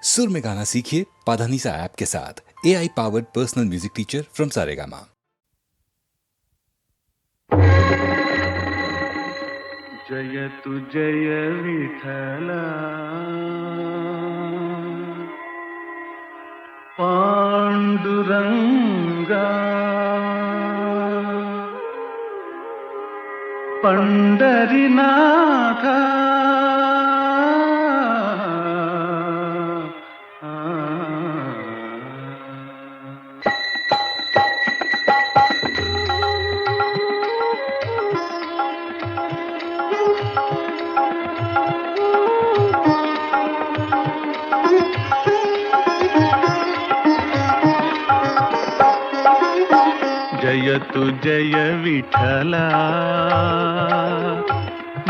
सुर में गाना सीखिए पाधानीसा ऐप के साथ। AI powered personal music teacher from Saregama. जयतु जय विठला पांडुरंगा पंढरीनाथ ಜಯತು ಜಯ ವಿಠಲ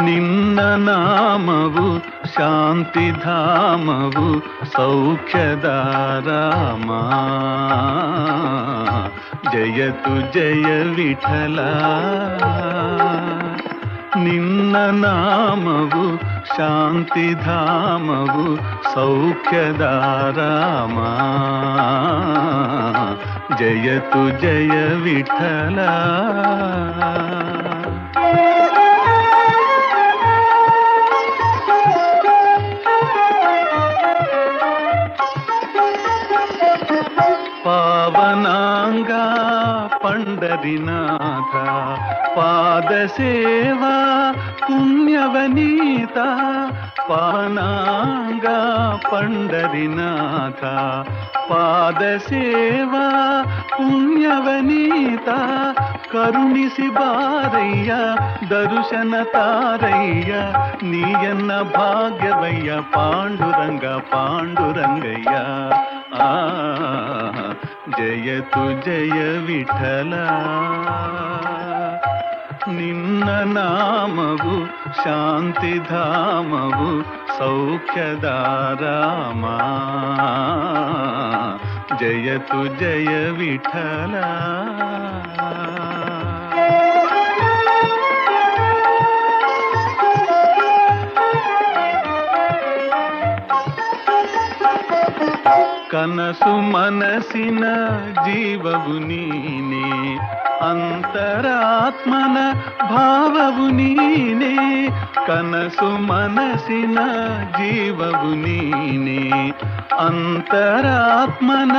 ನಿನ್ನ ನಾಮವು ಶಾಂತಿಧಾಮವು ಸೌಖ್ಯದಾರಾಮ ಜಯತು ಜಯ ವಿಠಲ ನಿನ್ನ ನಾಮವು ಶಾಂತಿಧಾಮವು ಸೌಖ್ಯದಾರಾಮ ಜಯತು ಜಯ ವಿಠಲ ಪಾವನಾಂಗ ಪಂಡರಿನಾಥ ಪಾದ ಸೇವಾ ಪುಣ್ಯವನೀತ ಪಾವನಾಂಗ ಪಂಡರಿನಾಥ ಪಾದ ಸೇವಾ ಪುಣ್ಯವನೀತ ಕರುಣಿಸಿ ಬಾರಯ್ಯ ದರುಶನ ತಾರಯ್ಯ ನೀಯನ್ನ ಭಾಗ್ಯವಯ್ಯ ಪಾಂಡುರಂಗ ಪಾಂಡುರಂಗಯ್ಯ ಜಯತು ಜಯ ವಿಠಲ ನಿನ್ನ ನಾಮವು ಶಾಂತಿಧಾಮವು ಸೌಖ್ಯದಾರಾಮ ಜಯತು ಜಯ ವಿಠಲ ಕನಸು ಮನಸ್ಸಿನ ಜೀವವು ನೀನೇ ಅಂತರಾತ್ಮನ ಭಾವವು ನೀನೇ ಕನಸು ಮನಸ್ಸಿನ ಜೀವವು ನೀನೇ ಅಂತರಾತ್ಮನ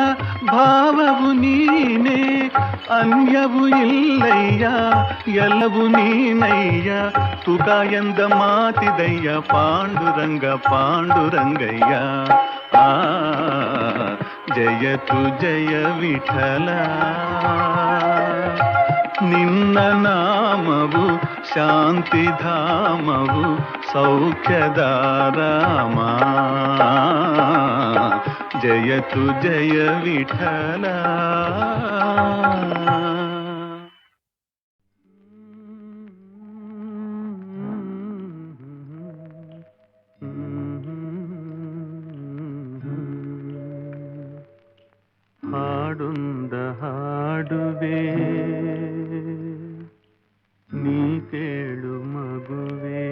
ಭಾವವು ನೀನೇ ಅನ್ಯವು ಇಲ್ಲಯ್ಯ ಎಲ್ಲವೂ ನೀನಯ್ಯ ತುಕ ಎಂದ ಮಾತಿದಯ್ಯ ಪಾಂಡುರಂಗ ಪಾಂಡುರಂಗಯ್ಯ ಜಯತು ಜಯ ವಿಠಲ ನಿನ್ನ ನಾಮವು ಶಾಂತಿಧಾಮವು ಸೌಖ್ಯದಾರಾಮ ಜಯತು ಜಯ ವಿಠಲ ಹಾಡುಂದ ಹಾಡುವೆ ನೀ ಕೇಳು ಮಗುವೆ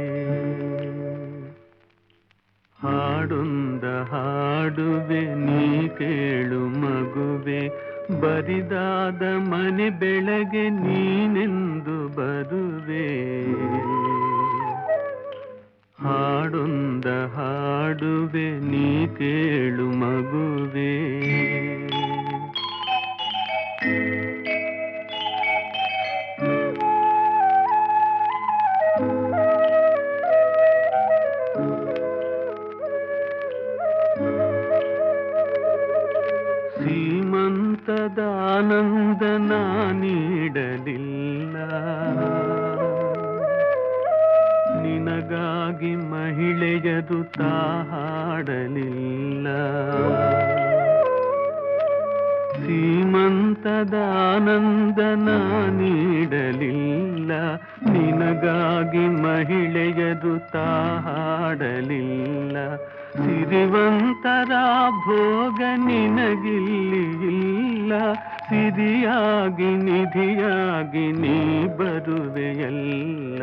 ಹಾಡುಂದ ಹಾಡುವೆ ನೀ ಕೇಳು ಮಗುವೆ ಬರಿದಾದ ಮನೆ ಬೆಳಗ್ಗೆ ನೀನೆಂದು ಬರುವೆ ಹಾಡುಂದ ಹಾಡುವೆ ನೀ ಕೇಳು ಮಗುವೆ ಶ್ರೀಮಂತದಾನಂದನ ನೀಡಲಿಲ್ಲ ನಿನಗಾಗಿ ಮಹಿಳೆಯದು ತಾ ಹಾಡಲಿಲ್ಲ ಶ್ರೀಮಂತದಾನಂದನ ನೀಡಲಿಲ್ಲ ನಿನಗಾಗಿ ಮಹಿಳೆಯದು ತಾ ಹಾಡಲಿಲ್ಲ ಸಿರಿವಂತರ ಭೋಗ ನಿನಗಿಲ್ಲಿ ಇಲ್ಲ ಸಿರಿಯಾಗಿ ನಿಧಿಯಾಗಿ ನೀ ಬರುವೆಯಲ್ಲ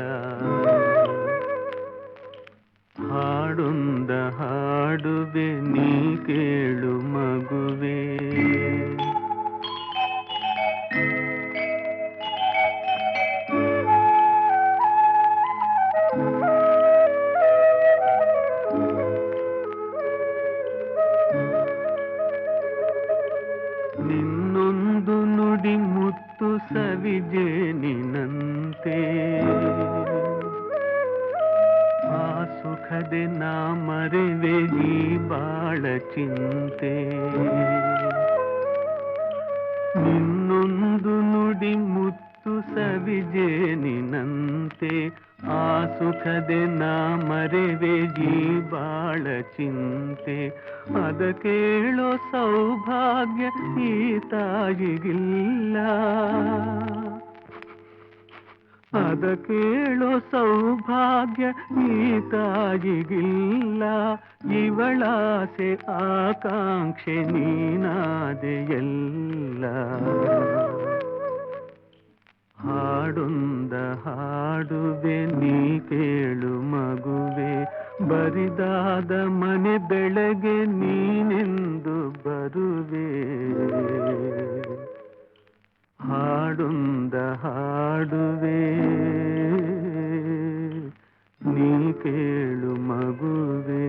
ಹಾಡೊಂದ ಹಾಡುವೆ ನೀ ಕೇಳು ಮಗುವೆ. ನಿನ್ನೊಂದು ನುಡಿ ಮುತ್ತು ಸವಿಜೇನಿನಂತೆ, ಆ ಸುಖದೆ ನಾ ಮರೆವೆ ಈ ಬಾಳ ಚಿಂತೆ. ನಿನ್ನೊಂದು ನುಡಿ ಮುತ್ತು ಸವಿಜೇನಿನಂತೆ, ಆ ಸುಖದೆ ನಾ ಮರೆವೆ ಈ ಬಾಳ ಚಿಂತೆ. ಅದ ಕೇಳೋ ಸೌಭಾಗ್ಯ ಈ ತಾಯಿಗಿಲ್ಲ, ಅದ ಕೇಳೋ ಸೌಭಾಗ್ಯ ಈ ತಾಯಿಗಿಲ್ಲ. ಇವಳಾಸೆ ಆಕಾಂಕ್ಷೆ ನೀನಾದೆಯಲ್ಲ. ಹಾಡೊಂದ ಹಾಡುವೆ ನೀ ಕೇಳು ಮಗುವೆ, ಬರಿದಾದ ಮನೆ ಬೆಳಗ್ಗೆ ನೀನೆಂದು ಬರುವೆ. ಹಾಡೊಂದ ಹಾಡುವೆ ನೀ ಕೇಳು ಮಗುವೆ.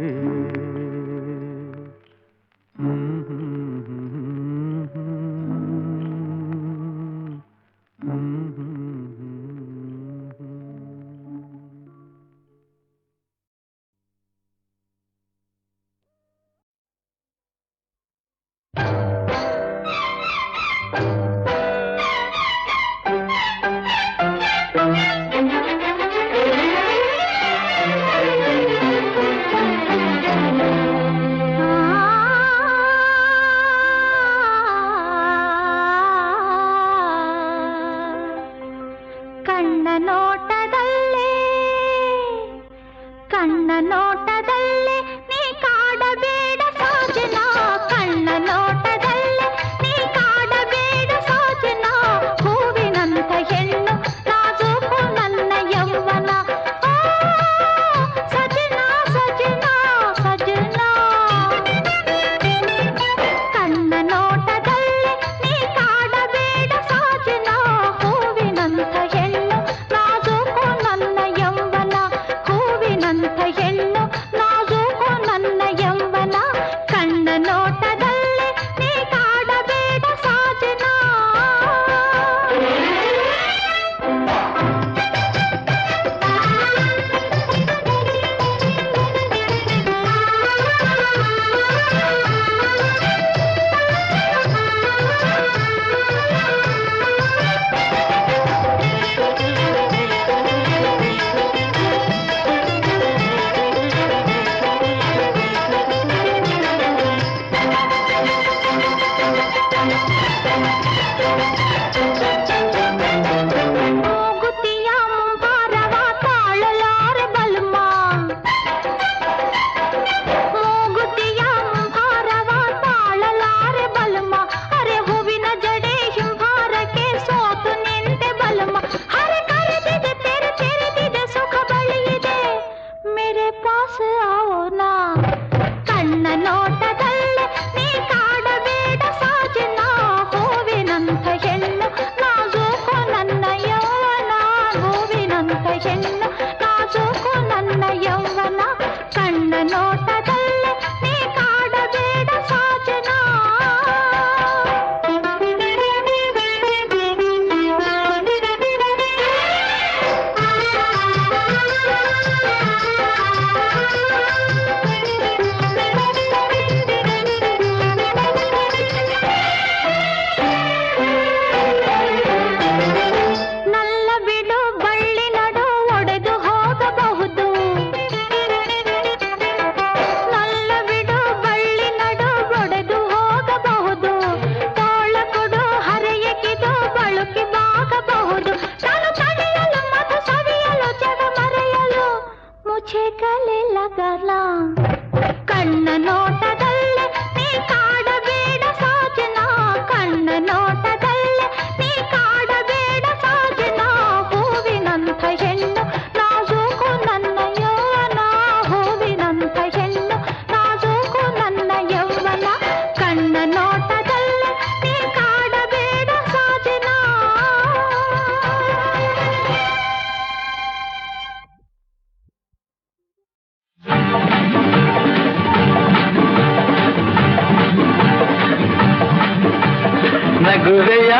ನಗುವೆಯ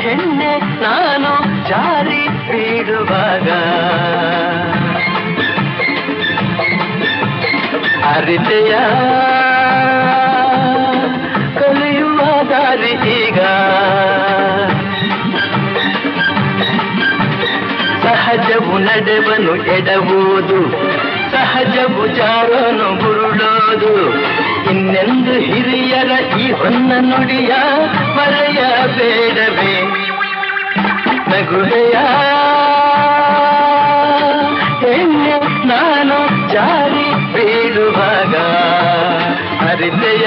ಹೆಣ್ಣೆ ನಾನು ಜಾರಿ ಬೀಳುವಾಗ ಅರಿತೆಯ ಕಲಿಯುವ ದಾರಿ ಈಗ ಸಹಜವು ನಡೆವನು ಎಡವುದು ಸಹಜವು ಜಾರನು ಬುರುಳೋದು ಇನ್ನೆಂದು ಹಿರಿಯರ ಈ ಹೊನ್ನ ನುಡಿಯ ಮರೆಯಬೇಡವೇ ನಗುವೆಯ ಹೆಣ್ಣೆ ನಾನು ಜಾರಿ ಬೀಳುವಾಗ ಅರಿತೆಯ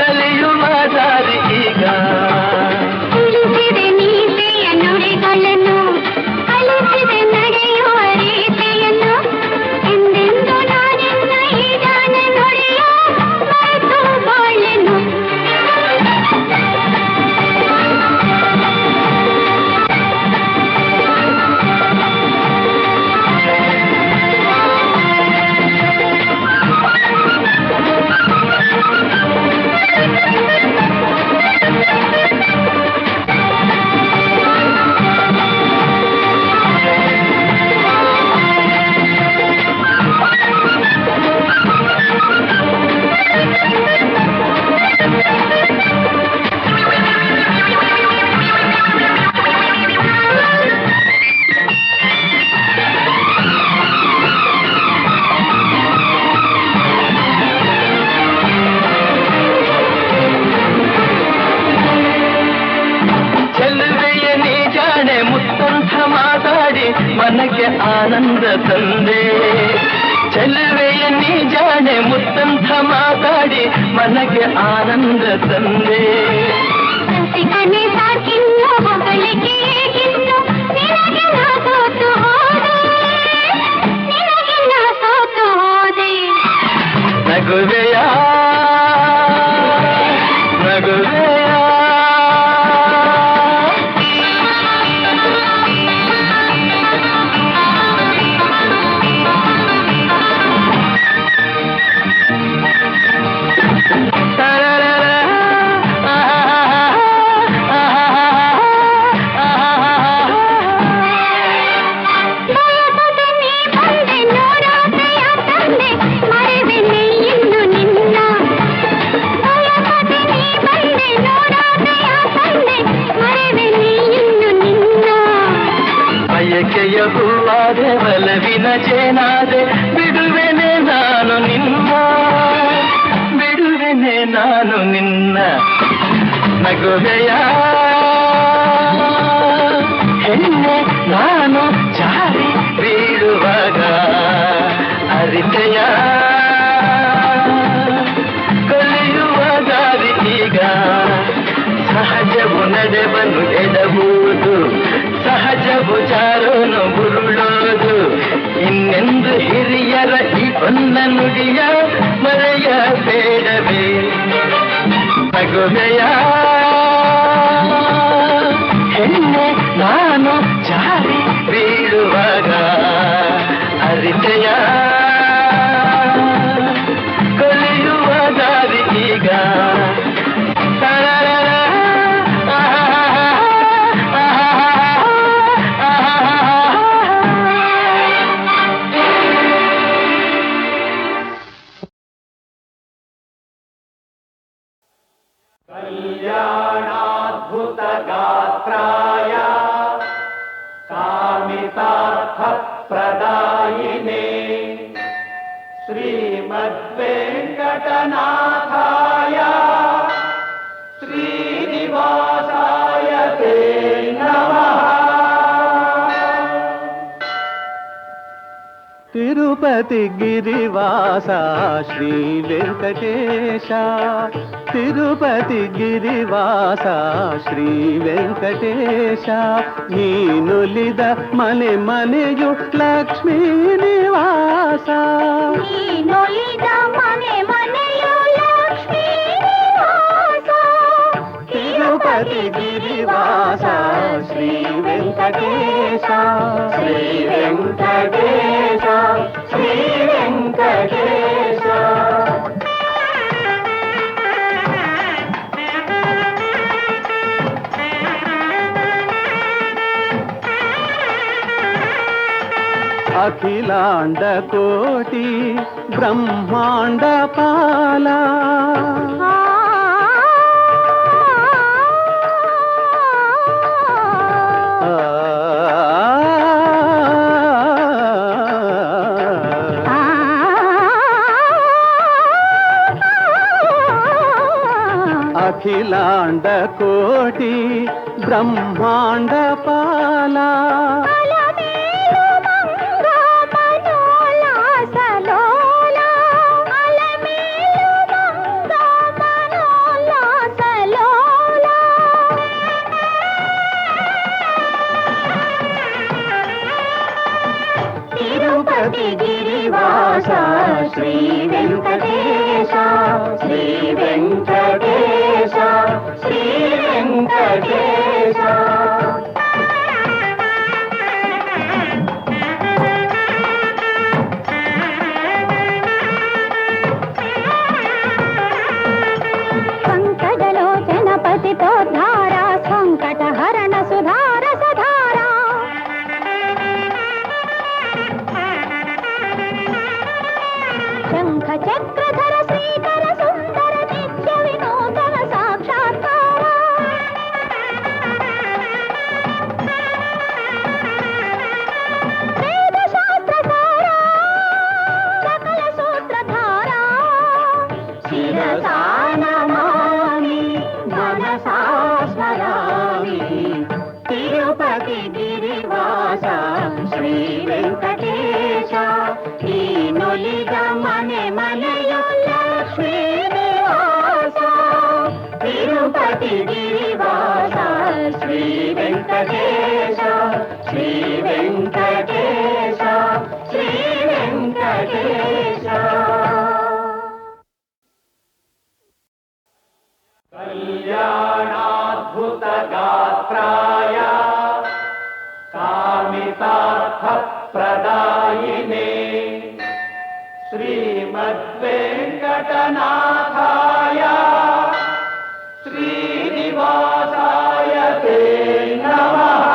ಕಲಿಯುವ ದಾರಿ ಈಗ ಮನಕ್ಕೆ ಆನಂದ ತಂದೆ ಚೆಲುವೆಯ ನೀ ಜಾಣೆ ಮುತ್ತಂಥ ಮಾತಾಡಿ ಮನಕ್ಕೆ ಆನಂದ ತಂದೆ ನಗುವೆಯ ನಗುವೆಯ ಬಯಕೆಯ ಹೂವಾದೆ ಬಲವಿನ ಚೇನಾದೆ ಬಿಡುವೆನೆ ನಾನು ನಿನ್ನ ಬಿಡುವೆನೆ ನಾನು ನಿನ್ನ ನಗುವೆಯ ಹೆಣ್ಣೆ ನಾನು ಜಾರಿ ಬೀಳುವಾಗ ಅರಿತೆಯ ಕಲಿಯುವ ದಾರಿ ಈಗ ಸಹಜವು ನಡೆವನು ಎಡಬಹುದು ಸಹಜವು ಜಾರನು ಬುರುಳೋದು ಇನ್ನೆಂದು ಹಿರಿಯರ ಈ ಹೊನ್ನ ನುಡಿಯ ಮರೆಯಬೇಡವೇ ನಗುವೆಯ ಹೆಣ್ಣೆ ನಾನು ಜಾರಿ ಬೀಳುವಾಗ ಅರಿತೆಯ ಕಲಿಯುವ ದಾರಿ ಈಗ ಕಲ್ಯಾಣಾದ್ಭುತ ಗಾತ್ರಾಯ ಕಾಮಿತಾರ್ಥ ಪ್ರದಾಯಿನೇ ಶ್ರೀಮದ್ವೆಂಕಟನಾಥಾಯ ಶ್ರೀನಿವಾಸಾಯ ತೇ ನಮಃ. ತಿರುಪತಿ ಗಿರಿವಾಸ ಶ್ರೀ ವೆಂಕಟೇಶ ತಿರುಪತಿ ಗಿರಿವಾಸ ಶ್ರೀ ವೆಂಕಟೇಶ ನೀನುಲಿದ ಮನೆ ಮನೆಯು ಲಕ್ಷ್ಮೀ ನಿವಾಸ ನೀನುಲಿದ ಮನೆ ಮನೆಯು ಲಕ್ಷ್ಮೀ ನಿವಾಸ ತಿರುಪತಿ ಗಿರಿವಾಸ ಶ್ರೀ ವೆಂಕಟೇಶ ಶ್ರೀ ವೆಂಕಟೇಶ ಶ್ರೀ ವೆಂಕಟೇಶ అఖిలాండ కోటి బ్రహ్మాండ పాలా అఖిలాండ కోటి బ్రహ్మాండ పాలా తిరుపతి గిరివాస శ్రీ వెంకటేశ శ్రీ వెంకటేశ శ్రీ వెంకటేశ సంకటలోచన పతితో ధారా సంకటహరణ సుధార సధారా శంఖ చక్రధర శ్రీకర సుందర నిత్య వినూతన సాక్షాత్కార వేద శాస్త్రధార సకల సూత్రధార శిరసా నమామి మనసా స్మరామి తిరుపతి గిరివాస శ్రీ వెంకటేశ ఈ నొలిద మನೆ ಮನೆಯು ಲಕ್ಷ್ಮೀ ನಿವಾಸ ತಿರುಪತಿ ಗಿರಿವಾಸ ಶ್ರೀ ವೆಂಕಟೇಶ ಶ್ರೀ ವೆಂಕಟೇಶ ಶ್ರೀ ವೆಂಕಟೇಶ ಕಲ್ಯಾಣಾದ್ಭುತ ಗಾತ್ರಾಯ ಕಾಮಿತಾರ್ಥ ಪ್ರದಾಯಿನೇ ಶ್ರೀಮದ್ವೆಂಕಟನಾಥಾಯ ಶ್ರೀನಿವಾಸಾಯ ತೇ ನಮಃ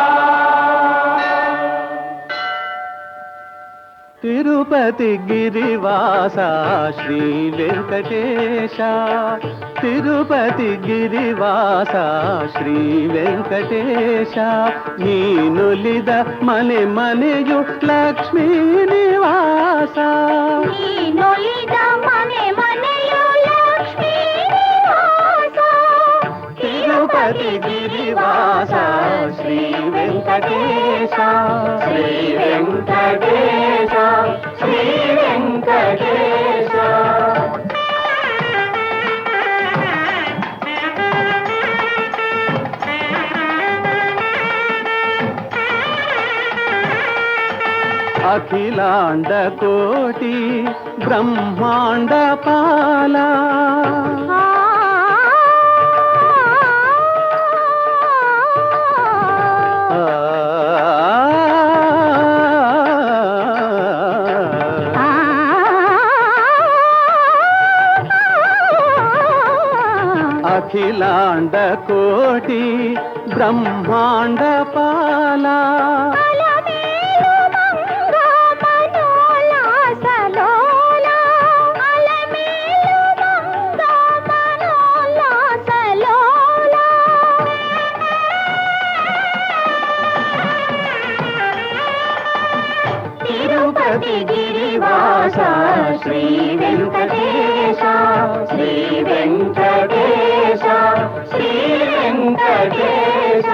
తిరుపతి గిరివాస శ్రీ వెంకటేశ తిరుపతి గిరివాಸ ಶ್ರೀ ವೆಂಕಟೇಶ ನೀನುಲಿದ ಮನೆ ಮನೆಯು ಲಕ್ಷ್ಮೀ ನಿವಾಸ ನೀನುಲಿದ ಮನೆ ಮನೆಯು ಲಕ್ಷ್ಮೀ ನಿವಾಸ ತಿರುಪತಿ ಗಿರಿವಾಸ ಶ್ರೀ ವೆಂಕಟೇಶ ಶ್ರೀ ವೆಂಕಟೇಶ ಶ್ರೀ ವೆಂಕಟೇಶ అఖిలాండ కోటి బ్రహ్మాండ పాలా అఖిలాండ కోటి బ్రహ్మాండ పాలా తిరుపతి గిరివాస శ్రీ వెంకటేశ శ్రీ వెంకటేశ శ్రీ వెంకటేశ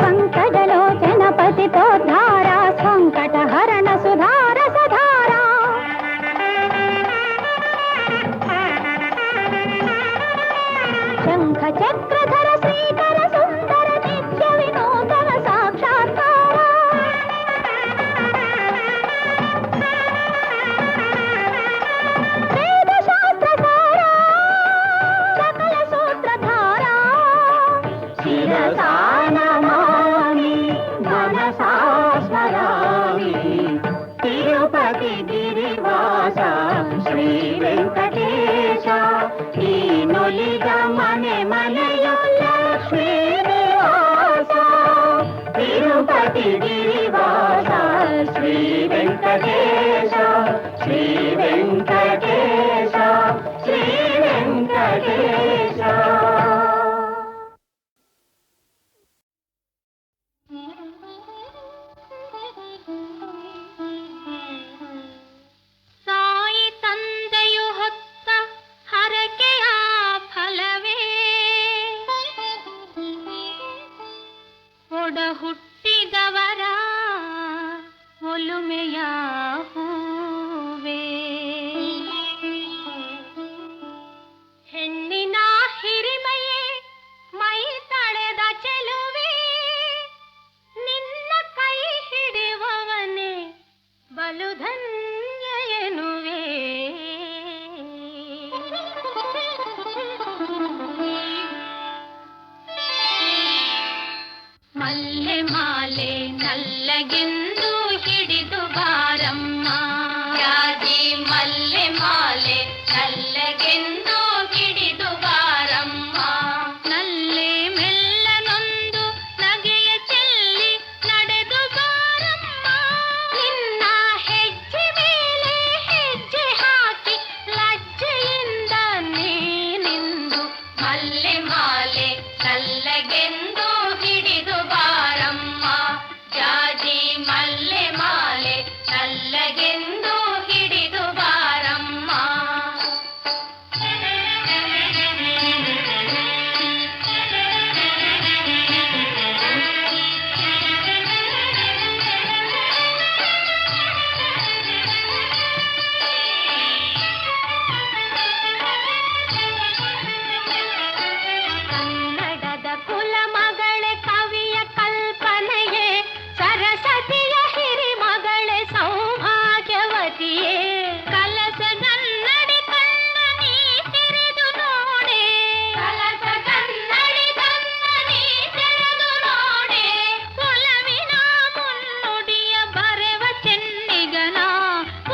సంకటలోచన పతితో ధారా సంకటహరణ సుధార సధారా శంఖ చక్రధర శ్రీకర సుందర నిత్య వినూతన సాక్షాత్కార వేద శాస్త్రధార సకల సూత్రధార శిరసా నమామి మనసా స్మరామి తిరుపతి గిరివాస శ్రీ వెంకటేశ ನೊಲಿದ ಮನೆ ಮನೆಯು ಲಕ್ಷ್ಮೀ ನಿವಾಸ ತಿರುಪತಿ ಗಿರಿವಾಸ ಶ್ರೀ ವೆಂಕಟೇಶ ಶ್ರೀ ವೆಂಕಟೇಶ ಶ್ರೀ ವೆಂಕಟೇಶ. ಸಾಯಿ ತಂದೆಯು ಹೊತ್ತ ಹರಕೆಯ ಫಲವೇ ಒಡ ಹುಟ್ಟಿದವರ ಒಲುಮೆಯ ಹೂವೇ. ಹೆಣ್ಣಿನ ಹಿರಿಮೆಯೇ ಮೈ ತಳೆದ ಚೆಲುವೆ ನಿನ್ನ ಕೈ ಹಿಡಿಯುವವನೇ ಬಲು ಧನ್ಯ ಎನ್ನುವೆ. ಮಲ್ಲೆ ಮಾಲೆ ನಲ್ಲಗೆಂದು ಹಿಡಿದು ಬಾರಮ್ಮ ಜಾಜಿ ಮಲ್ಲೆ ಮಾಲೆ ನಲ್ಲಗೆಂದು ಹಿಡಿದು ಬಾರಮ್ಮ. ನಲ್ಲೆ ಮೆಲ್ಲನೊಂದು ನಗೆಯ ಚೆಲ್ಲಿ ನಡೆದು ಬಾರಮ್ಮ. ನಿನ್ನ ಹೆಜ್ಜೆ ಮೇಲೆ ಹೆಜ್ಜೆ ಹಾಕಿ ಲಜ್ಜೆಯಿಂದ ನೀನಿಂದು ಮಲ್ಲೆ ಮಾಲೆ ನಲ್ಲಗೆಂದು ಹಿಡಿದು ಬಾರಮ್ಮ ಜಾಜಿ ಮಲ್ಲೆ ಮಾಲೆ ನಲ್ಲಗೆಂದು ಹಿಡಿದು ಬಾರಮ್ಮ. ಕನ್ನಡದ ಕುಲ ಮಗಳೇ ಕವಿಯ ಕಲ್ಪನೆಯೇ ಸರಸ್ವತಿಯ ಹಿರಿ ಮಗಳೇ ಸೌಭಾಗ್ಯವತಿಯೇ. ಕಲಸ ಕನ್ನಡಿ ಕಣ್ಣ ನೀ ತೆರೆದು ನೋಡೆ ಕಲಸ ಕನ್ನಡಿ ಕಣ್ಣ ನೀ ತೆರೆದು ನೋಡೆ. ಒಲವಿನ ಮುನ್ನುಡಿಯ ಬರೆವ ಚೆನ್ನಿಗನ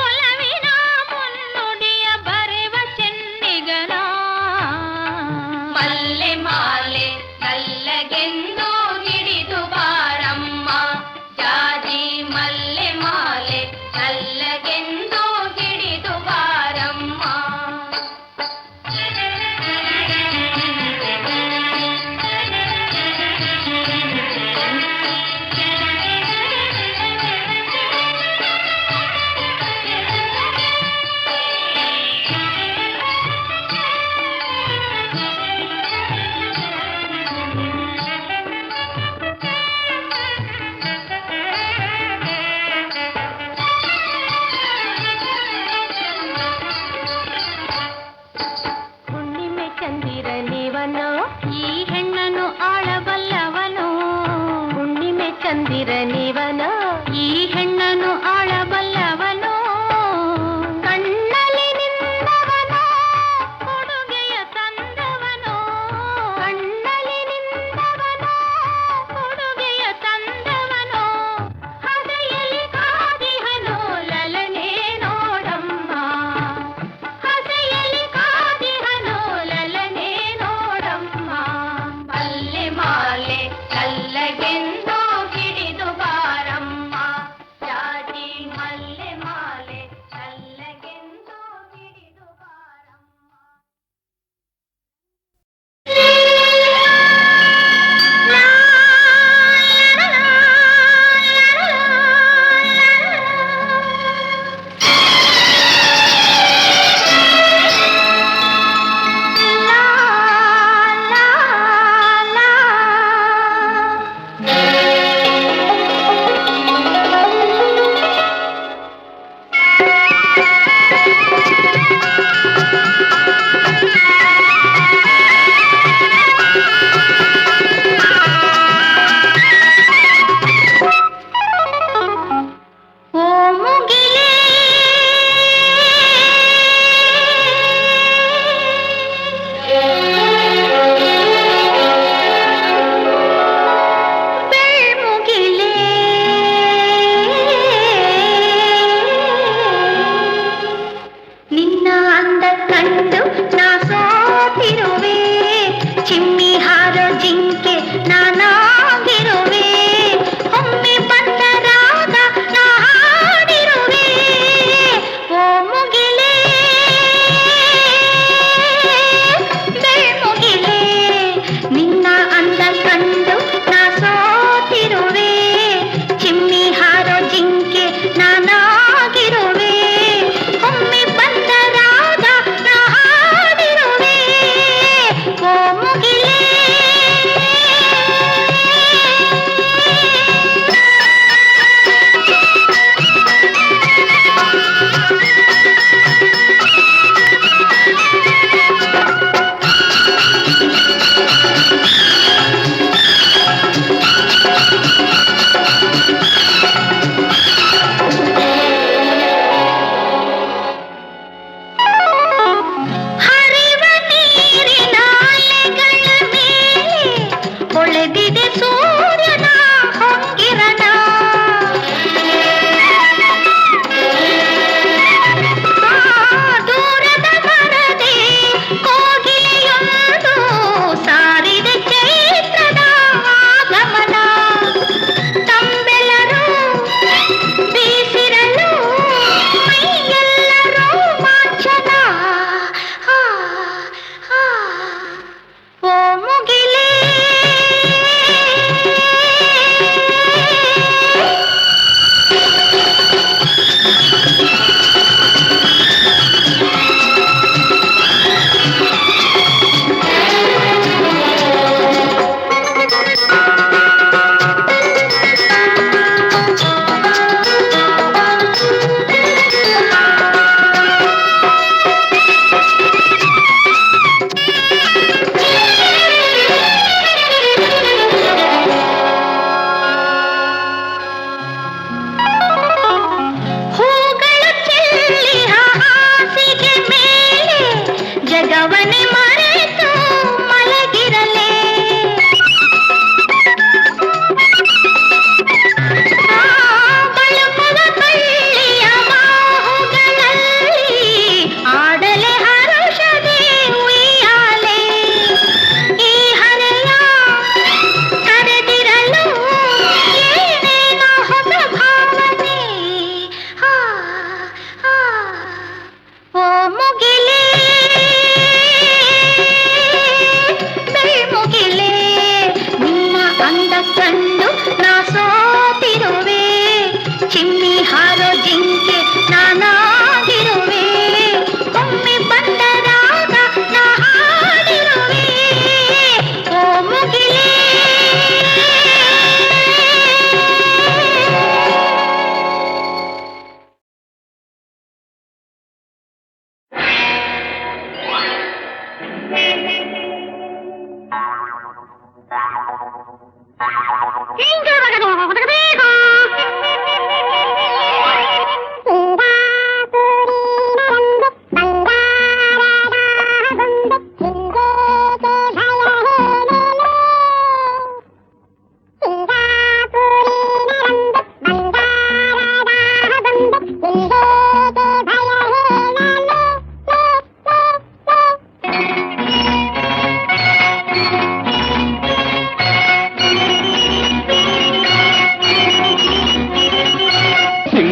ಒಲವಿನ ಮುನ್ನುಡಿಯ ಬರೆವ ಚೆನ್ನಿಗನ. ಮಲ್ಲೆ ಮಾಲೆ ನಲ್ಲಗೆಂದು ಹಿಡಿದು ಬಾರಮ್ಮ ಜಾಜಿ ಮಲ್ಲೆ ಮಾಲೆ ನಲ್ಲಗೆಂದು ಹಿಡಿದು ಬಾರಮ್ಮ. ಹುಣ್ಣಿಮೆ ಚಂದಿರನಿವನು ಈ ಹೆಣ್ಣನು ಆಳಬಲ್ಲವನು. ಹುಣ್ಣಿಮೆ ಚಂದಿರನಿವನು ಈ ಹೆಣ್ಣನು ಆಳಬಲ್ಲವನು. ಕಣ್ಣಲ್ಲಿ ನಿಂದವನು ಕೊಡುಗೆಯ ತಂದವನು. ಕಣ್ಣಲ್ಲಿ ನಿಂದವನು ಕೊಡುಗೆಯ ತಂದವನು. ಹಸೆಯಲ್ಲಿ ಕಾದಿಹನು ಲಲನೆ ನೋಡಮ್ಮ. ಹಸೆಯಲ್ಲಿ ಕಾದಿಹನು ಲಲನೆ ನೋಡಮ್ಮ. ಮಲ್ಲೆ ಮಾಲೆ ನಲ್ಲಗೆಂದು ಹಿಡಿದು ಬಾರಮ್ಮ ಜಾಜಿ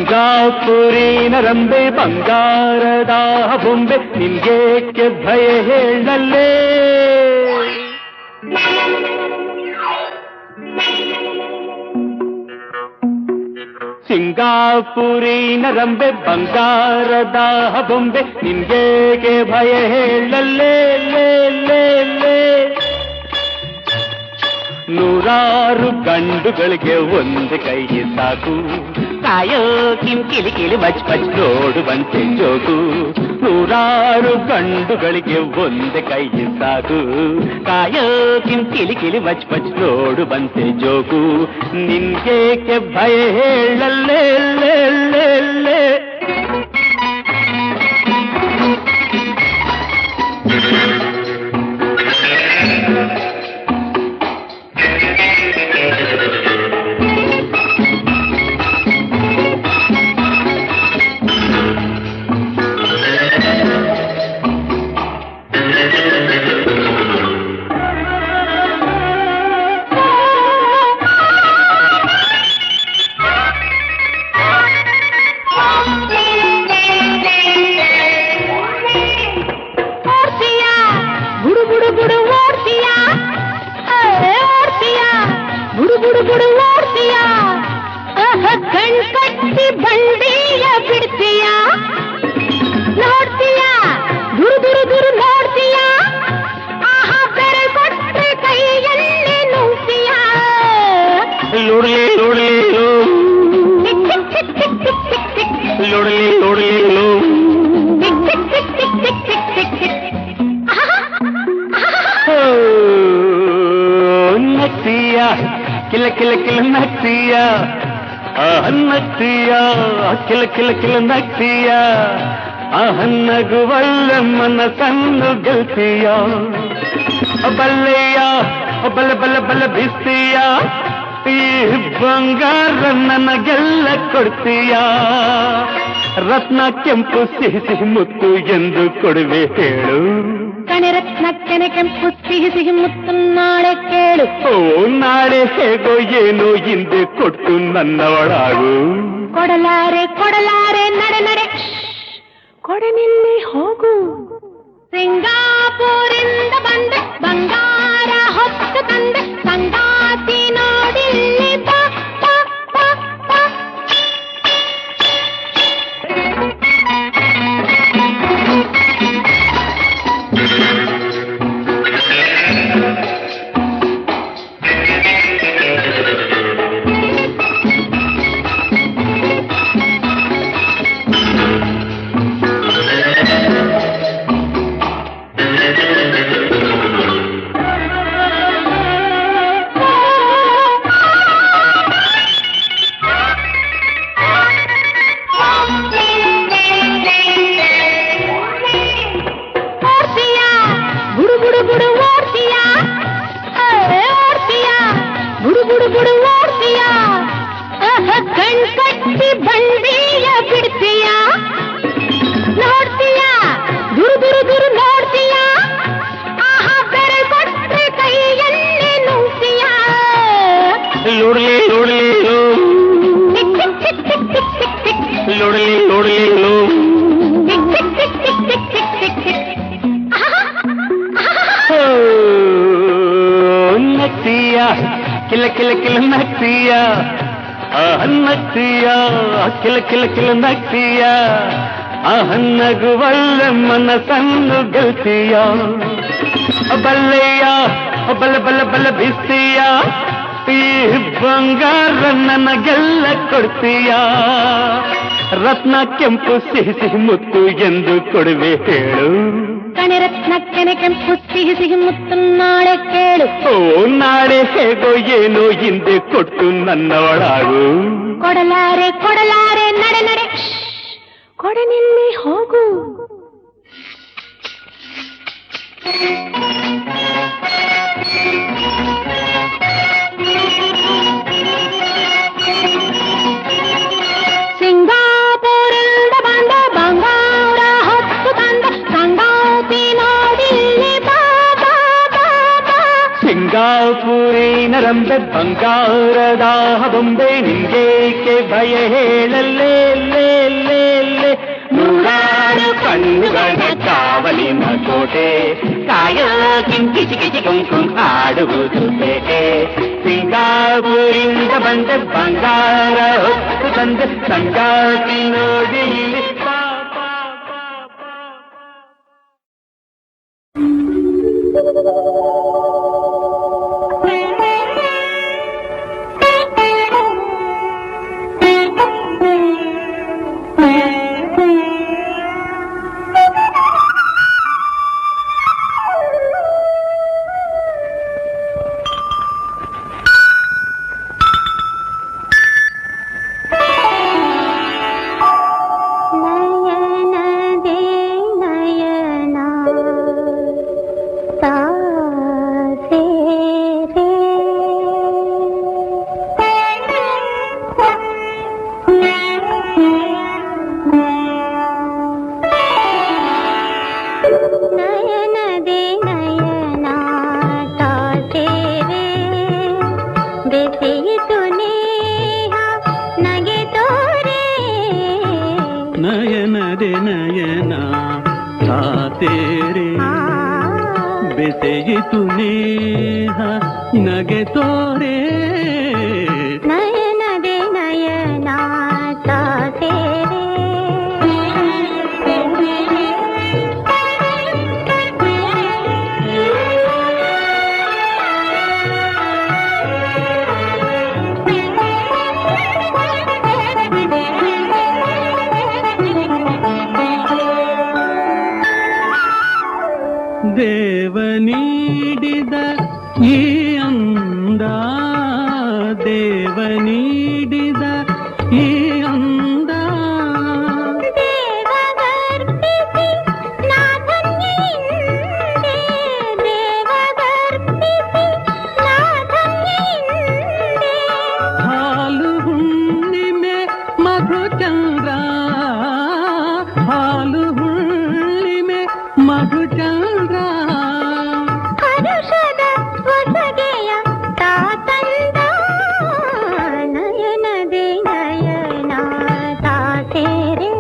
ಸಿಂಗಾಪುರಿನ ರಂಬೆ ಬಂಗಾರದ ಬೊಂಬೆ ನಿನ್ಗೇಕೆ ಭಯ ಹೇಳಲೇ ಸಿಂಗಾಪುರಿನ ರಂಬೆ ಬಂಗಾರದ ಬೊಂಬೆ ನಿನ್ಗೇಕೆ ಭಯ ಹೇಳಲೇ ಲೇ ಲೇ ಲೇ ನೂರಾರು ಗಂಡುಗಳಿಗೆ ಒಂದು ಕೈ ಸಾಕು ಕಾಯೋ ಕಿಲಿ ಕಿಲಿ ಬಚ್ ಬಚ್ ನೋಡುವಂತೆ ಜೋಗು ನೂರಾರು ಗಂಡುಗಳಿಗೆ ಒಂದು ಕೈ ಸಾಕು ಕಾಯೋ ಕಿಲಿ ಕಿಲಿ ಬಚ್ ಬಚ್ ನೋಡುವಂತೆ ಜೋಗು ನಿನ್ಗೇಕೆ ಭಯ ಹೇಳಲೇ ಲೇ ಲೇ ಲೇ ಕಣ್ಕಟ್ಟಿ ಬಂಡಿಯ ಬಿಡ್ತೀಯ ನೋಡ್ತೀಯ ದುರು ದುರು ದುರು ನೋಡ್ತೀಯ ಆಹಾ ಬೆರೆ ಕೊಟ್ರೆ ಕೈಯಲ್ಲಿ ನುಗ್ತೀಯ ಲೋಡ್ಲಿ ಲೋಡ್ಲಿ ಲೋಡ್ಲಿ ಲೋಡ್ಲಿ ಲೋ ನಗ್ತೀಯ ಕಿಲ ಕಿಲ ಕಿಲ ನಗ್ತೀಯ ನಗ್ತೀಯ ಕಿಲ ಕಿಲ ಕಿಲ ನಗ್ತೀಯ ನಗುವಲ್ಲ ಸಣ್ಣ ಗೆಲ್ತೀಯ ಬಲ್ಲೆಯ ಬಲ ಬಲ ಬಲ ಬಿಸ್ತೀಯ ಈ ಬಂಗಾರ ನನಗೆಲ್ಲ ಕೊಡ್ತೀಯ ರತ್ನ ಕೆಂಪು ಸಿಹಿ ಸಿಹಿ ಮುತ್ತು ಎಂದು ಕೊಡುವೆ ಹೇಳು ಕಣೆ ರತ್ನ ಕೆನೆ ಕೆಂಪು ಸಿಹಿ ಸಿಹಿ ಮುತ್ತು ನಾಳೆ ಕೇಳು ಓ ನಾಳೆ ಹೇಗೋ ಏನೋ ಹಿಂದೆ ಕೊಟ್ಟು ನನ್ನವಳಾಗು ಕೊಡಲಾರೆ ಕೊಡಲಾರೆ ನಡೆ ನಡೆ ಕೊಡನಿಲ್ಲಿ ಹೋಗು ಸಿಂಗಾಪುರಿಂದ ಬಂದೆ ಬಂಗಾರ ಹೊತ್ತು ತಂದೆ ಸಂಗಾತಿ ನೋಡಿಲ್ಲಿ ಬಾ ಬಾ ಬಾ ಬಾ ಕಣ್ಕಟ್ಟಿ ಬಂಡಿಯ ಬಿಡ್ತೀಯ ನೋಡ್ತೀಯ ದುರು ದುರು ದುರು ನೋಡ್ತೀಯ ಆಹಾ ಬೆರೆ ಕೊಟ್ರೆ ಕೈಯಲ್ಲಿ ನುಗ್ತೀಯ ಲೋಡ್ಲಿ ಲೋಡ್ಲಿ ಲೋ ಲೋಡ್ಲಿ ಲೋಡ್ಲಿ ಲೋ ನಗ್ತೀಯ ಕಿಲ ಕಿಲ ಕಿಲ ನಗ್ತೀಯ ನಗ್ತೀಯ ಕಿಲ ಕಿಲ ಕಿಲ ನಗ್ತೀಯ ನಗುವಲ್ಲ ಸಣ್ಣ ಗೆಲ್ತೀಯ ಬಲ್ಲೆಯ ಬಲ ಬಲ ಬಲ ಬಿಸ್ತೀಯ ಈ ಬಂಗಾರ ನನಗೆಲ್ಲ ಕೊಡ್ತೀಯ ರತ್ನ ಕೆಂಪು ಸಿಹಿ ಸಿಹಿ ಮುತ್ತು ಎಂದು ಕೊಡುವೆ ಹೇಳು ಕಣಿರತ್ನಕ್ಕೆನೆ ಕೆಂಪು ಸಿಹಿ ಸಿಹಿ ಮುತ್ತು ನಾಳೆ ಕೇಳು. ಓ ನಾಳೆ ಹೇಗೋ ಏನೋ ಹಿಂದೆ ಕೊಟ್ಟು ನನ್ನವಳಾಗು. ಕೊಡಲಾರೆ ಕೊಡಲಾರೆ ನಡೆ ನಡೆ ಕೊಡನಿಲ್ಲಿ ಹೋಗು. ಸಿಂಗಾಪುರಿಂದ ಬಂದ ಬಂಗಾರ ಹೊತ್ತು ತಂದ ಸಂಗಾತಿ ನೋಡಿಲ್ಲಿ ಬಾಬಾ ಬಾಬಾ. ಸಿಂಗಾಪುರಿನ ರಂಬೆ ಬಂಗಾರದ ಬೊಂಬೆ ನಿಂಗೇಕೆ ಭಯ ಹೇಳಲೇ ಲೇ ಲೇ ಲೇ. ನೂರಾರು ಕಣ್ಣುಗಳ ಕಾವಲಿನ ಕೋಟೆ ಕಾಯೋ ಕಿಂಕಿಸಿ ಕಿಸಿ ಕುಂಕುಂ ಆಡುವುದು ಬೇಟೆ. ಸಿಂಗಾಪುರಿಂದ ಬಂದ ಬಂಗಾರ ಹೊತ್ತು ತಂದ ಸಂಗಾತಿ ನೋಡಿ ನಯನದೆ ನಯನ ತಾತೇರೆ ಬೆಸೆಯಿತು ನೇಹ ನಗೆ ತೋರೆ. ನಯನದೆ ನಯನ ತಾತೇರೆ ದೇವ ನೀಡಿದ ಈ ಅಂದ, ದೇವ ನೀಡಿದ ಈ ಅಂದ. ದೇವಗರ್ಪಿಸಿ ನಾಧನ್ಯೆಯಿಂದೆ, ದೇವಗರ್ಪಿಸಿ ನಾಧನ್ಯೆಯಿಂದೆ. ಹಾಲು ಹುಣ್ಣಿಮೆ ಮಧುಚಂದ್ರ, ಹಾಲು ಹುಣ್ಣಿಮೆ ಮಧುಚಂದ್ರ. ಹರುಷದ ಹೊಸಗೆಯ ತಾತಂದ, ನಯನದೆ ನಯನ ತಾತೇರೆ.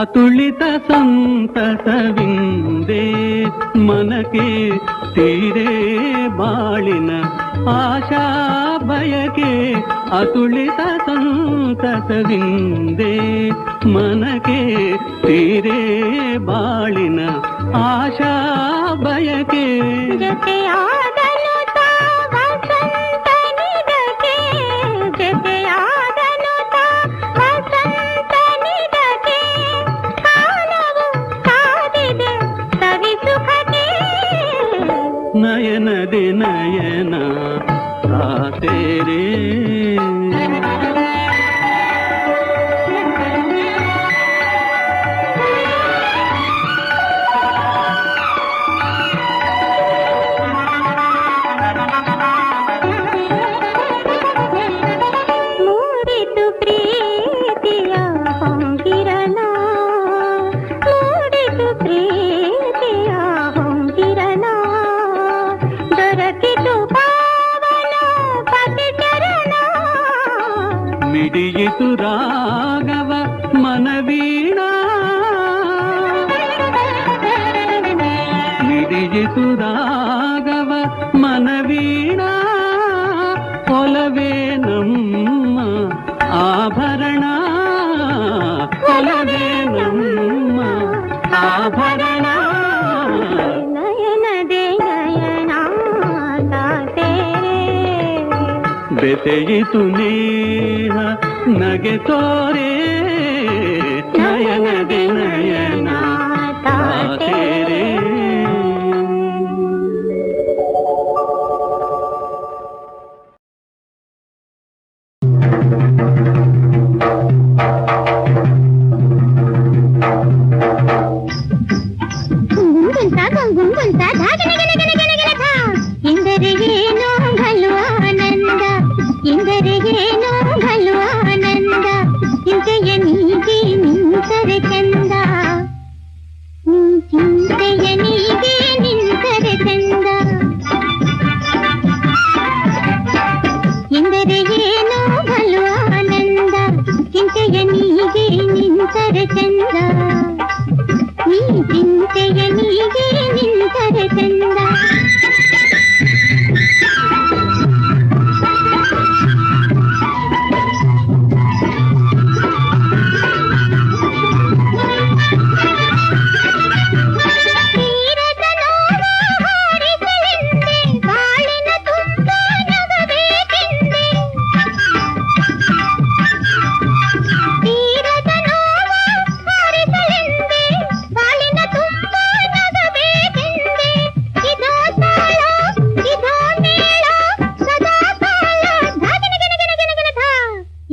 ಅತುಳಿತ ಸಂತಸವಿಂದೇ ಮನಕ್ಕೆ ತೀರೇ ಬಾಳಿನ ಆಶಾ ಬಯಕೆ. ಅತುಳಿತ ಸಂತಸವಿಂದೇ ಮನಕ್ಕೆ ತೀರೇ ಬಾಳಿನ ಆಶಾ ಬಯಕೆ. ಜೊತೆಯಾದನು ತಾ ವಸಂತನಿದಕ್ಕೆ, ಜೊತೆಯಾದನು ತಾ ವಸಂತನಿದಕ್ಕೆ. ಕಾಲವು ಕಾದಿದೆ ಸವಿ ಸುಖಕ್ಕೆ. ನಯನದೆ ನಯನ ತಾತೇರೆ. ಮೂಡಿತು ಪ್ರೀತಿಯ ಹೊಂಗಿರನ, ಮೂಡಿತು ಪ್ರೀತಿಯ ಹೊಂಗಿರನ. ದೊರಕಿತು ಪಾವನ ಪತಿಚರಣ. ಮಿಡಿಯಿತು ರಾಗವ ಮನವೀಣ, ಮಿಡಿಯಿತು ರಾಗವ ಮನವೀಣ. ಬೆಸೆಯಿತು ನೇಹ ನಗೆ ತೋರೆ ನಯನದೆ ನಯನ ತಾತೇರೆ. ಎಂದರಿಗೇನೋ ಬಲು ಆನಂದ, ಎಂದರಿಗೇನೋ ಬಲು ಆನಂದ, ಚಿಂತೆಯ ನೀಗೆ ನಿಂತರೆ ಚಂದ, ಚಿಂತೆಯ ನೀಗೆ ನಿಂತರೆ ಚಂದ. ಎಂದರಿಗೇನೋ ಬಲು ಆನಂದ, ಚಿಂತೆಯ ನೀಗೆ ನಿಂತರೆ ಚಂದ, ನೀ ಚಿಂತೆಯ ನೀಗೆ ನಿಂತರೆ ಚಂದ.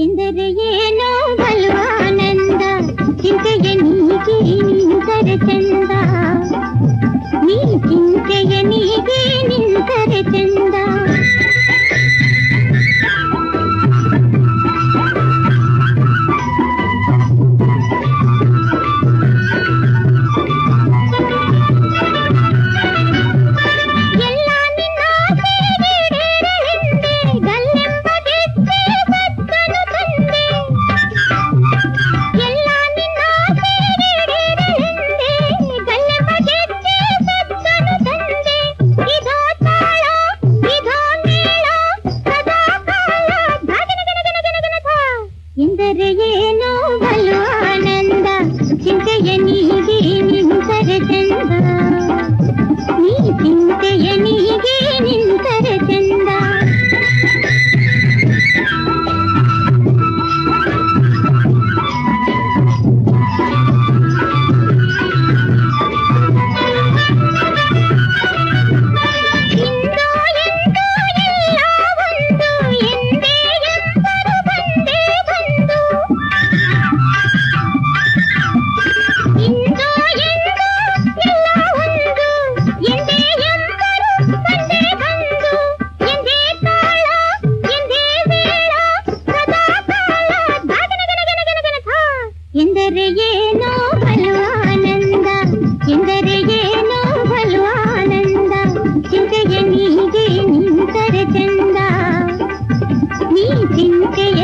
ಎಂದರಿಗೇನೋ ಬಲು ಆನಂದ, ಚಿಂತೆಯ ನೀಗೆ ನಿಂತರೆ ಚಂದ, ನೀ ಚಿಂತೆಯ ನೀಗೆ ನಿಂತರೆ ಚಂದ. ಎಂದರಿಗೇನೋ ಬಲು ಆನಂದ, ಚಿಂತೆಯ ನೀಗೆ ನಿಂತರೆ ಚಂದ, ನೀ ಚಿಂತೆಯ ನೀಗೆ ನಿಂತರೆ ಚಂದ. ಎಂದರಿಗೇನೋ ಬಲು ಆನಂದ, ಎಂದರಿಗೇನೋ ಬಲು ಆನಂದ, ಚಿಂತೆಯ ನೀಗೆ ನಿಂತರೆ ಚಂದ, ನೀ ಚಿಂತೆಯ